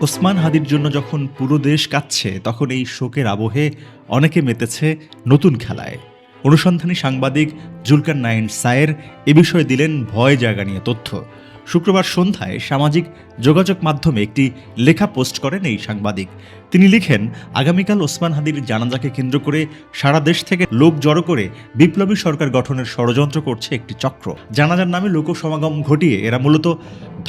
ওসমান হাদির জন্য যখন পুরো দেশ কাঁদছে তখন এই শোকের আবহে অনেকে মেতেছে নতুন খেলায়। অনুসন্ধানী সাংবাদিক জুলকার নাইন সায়ের এ বিষয়ে দিলেন ভয় জায়গা নিয়ে তথ্য। শুক্রবার সন্ধ্যায় সামাজিক যোগাযোগ মাধ্যমে একটি লেখা পোস্ট করেন এই সাংবাদিক। তিনি লিখেন, আগামীকাল ওসমান হাদির জানাজাকে কেন্দ্র করে সারা দেশ থেকে লোক জড়ো করে বিপ্লবী সরকার গঠনের ষড়যন্ত্র করছে একটি চক্র। জানাজার নামে লোকসমাগম ঘটিয়ে এরা মূলত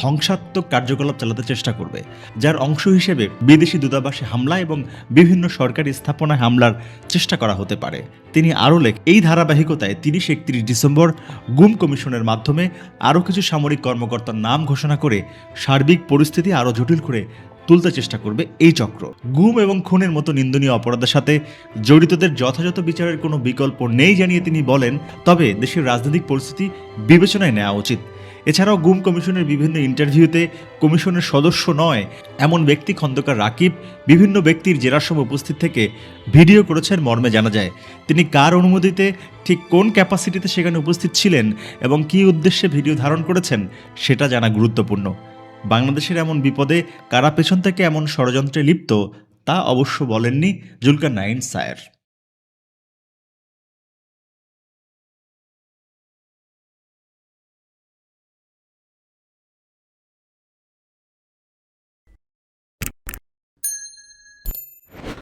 ধ্বংসাত্মক কার্যকলাপ চালাতে চেষ্টা করবে, যার অংশ হিসেবে বিদেশি দূতাবাসে হামলা এবং বিভিন্ন সরকারি স্থাপনায় হামলার চেষ্টা করা হতে পারে। তিনি আরও এই ধারাবাহিকতায় 30-31 ডিসেম্বর গুম কমিশনের মাধ্যমে আরও কিছু সামরিক কর্মকর্তার নাম ঘোষণা করে সার্বিক পরিস্থিতি আরও জটিল করে তুলতে চেষ্টা করবে এই চক্র। গুম এবং খুনের মতো নিন্দনীয় অপরাধের সাথে জড়িতদের যথাযথ বিচারের কোনো বিকল্প নেই জানিয়ে তিনি বলেন, তবে দেশের রাজনৈতিক পরিস্থিতি বিবেচনায় নেওয়া উচিত। এছাড়াও গুম কমিশনের বিভিন্ন ইন্টারভিউতে কমিশনের সদস্য নয় এমন ব্যক্তি খন্দকার রাকিব বিভিন্ন ব্যক্তির জেরার সময় উপস্থিত থেকে ভিডিও করেছেন মর্মে জানা যায়। তিনি কার অনুমতিতে, ঠিক কোন ক্যাপাসিটিতে সেখানে উপস্থিত ছিলেন এবং কী উদ্দেশ্যে ভিডিও ধারণ করেছেন সেটা জানা গুরুত্বপূর্ণ। বাংলাদেশের এমন বিপদে কারা পেছন থেকে এমন ষড়যন্ত্রে লিপ্ত তা অবশ্য বলেননি জুলকার নাইন সায়ের।